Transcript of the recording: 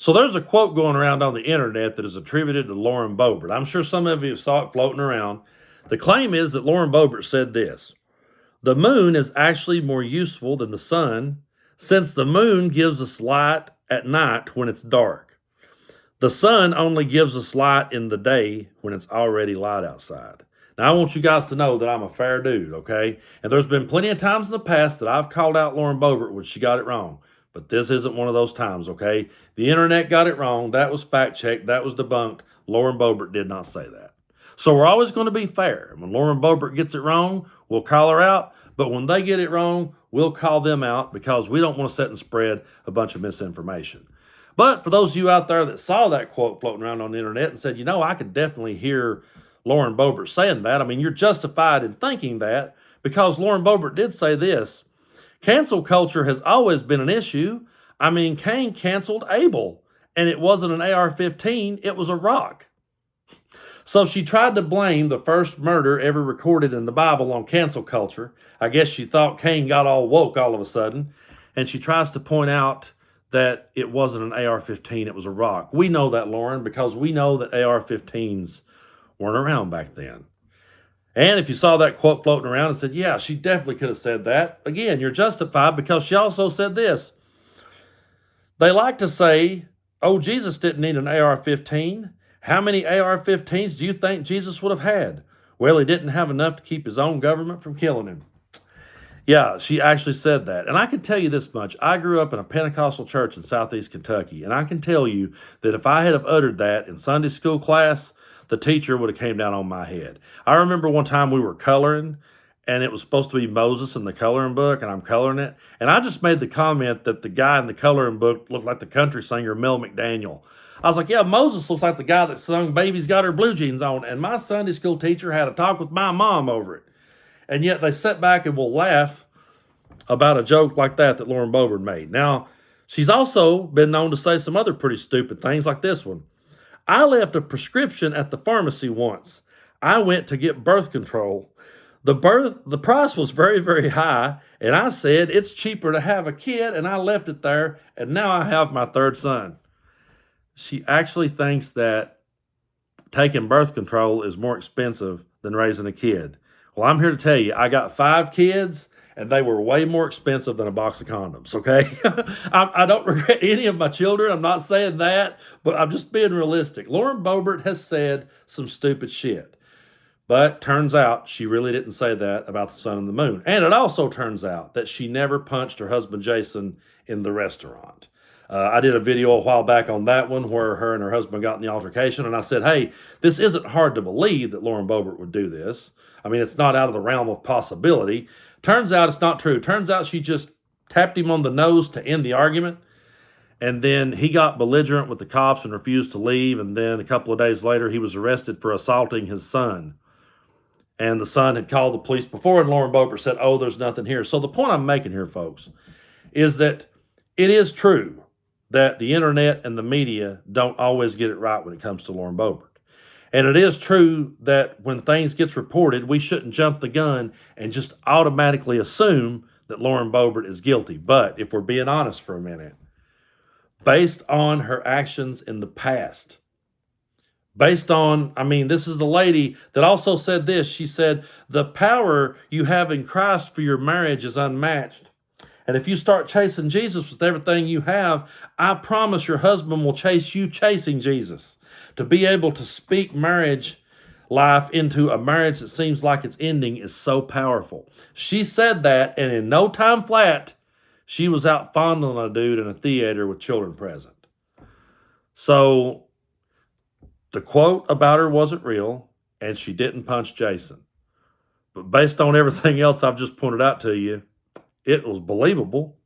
So there's a quote going around on the internet that is attributed to Lauren Boebert. I'm sure some of you saw it floating around. The claim is that Lauren Boebert said this: the moon is actually more useful than the sun since the moon gives us light at night when it's dark. The sun only gives us light in the day when it's already light outside. Now, I want you guys to know that I'm a fair dude, okay? And there's been plenty of times in the past that I've called out Lauren Boebert when she got it wrong. But this isn't one of those times, okay? The internet got it wrong. That was fact-checked. That was debunked. Lauren Boebert did not say that. So we're always going to be fair. When Lauren Boebert gets it wrong, we'll call her out. But when they get it wrong, we'll call them out because we don't want to sit and spread a bunch of misinformation. But for those of you out there that saw that quote floating around on the internet and said, you know, I could definitely hear Lauren Boebert saying that. I mean, you're justified in thinking that because Lauren Boebert did say this: cancel culture has always been an issue. I mean, Cain canceled Abel, and it wasn't an AR-15, it was a rock. So she tried to blame the first murder ever recorded in the Bible on cancel culture. I guess she thought Cain got all woke all of a sudden, and she tries to point out that it wasn't an AR-15, it was a rock. We know that, Lauren, because we know that AR-15s weren't around back then. And if you saw that quote floating around and said, yeah, she definitely could have said that, again, you're justified because she also said this. They like to say, oh, Jesus didn't need an AR-15. How many AR-15s do you think Jesus would have had? Well, he didn't have enough to keep his own government from killing him. Yeah, she actually said that. And I can tell you this much. I grew up in a Pentecostal church in southeast Kentucky, and I can tell you that if I had have uttered that in Sunday school class, the teacher would have came down on my head. I remember one time we were coloring, and it was supposed to be Moses in the coloring book, and I'm coloring it. And I just made the comment that the guy in the coloring book looked like the country singer Mel McDaniel. I was like, yeah, Moses looks like the guy that sung Baby's Got Her Blue Jeans On. And my Sunday school teacher had a talk with my mom over it. And yet they sit back and will laugh about a joke like that Lauren Boebert made. Now, she's also been known to say some other pretty stupid things like this one. I left a prescription at the pharmacy once. I went to get birth control. The price was very, very high, and I said it's cheaper to have a kid, and I left it there, and now I have my third son. She actually thinks that taking birth control is more expensive than raising a kid. Well, I'm here to tell you, I got 5 kids, and they were way more expensive than a box of condoms, okay? I don't regret any of my children. I'm not saying that, but I'm just being realistic. Lauren Boebert has said some stupid shit. But turns out she really didn't say that about the sun and the moon. And it also turns out that she never punched her husband Jason in the restaurant. I did a video a while back on that one where her and her husband got in the altercation, and I said, hey, this isn't hard to believe that Lauren Boebert would do this. I mean, it's not out of the realm of possibility. Turns out it's not true. Turns out she just tapped him on the nose to end the argument, and then he got belligerent with the cops and refused to leave, and then a couple of days later he was arrested for assaulting his son. And the son had called the police before, and Lauren Boebert said, oh, there's nothing here. So the point I'm making here, folks, is that it is true that the internet and the media don't always get it right when it comes to Lauren Boebert. And it is true that when things gets reported, we shouldn't jump the gun and just automatically assume that Lauren Boebert is guilty. But if we're being honest for a minute, based on her actions in the past, based on, this is the lady that also said this. She said, the power you have in Christ for your marriage is unmatched. And if you start chasing Jesus with everything you have, I promise your husband will chase you chasing Jesus. To be able to speak marriage life into a marriage that seems like it's ending is so powerful. She said that, and in no time flat, she was out fondling a dude in a theater with children present. So the quote about her wasn't real, and she didn't punch Jason. But based on everything else I've just pointed out to you, it was believable.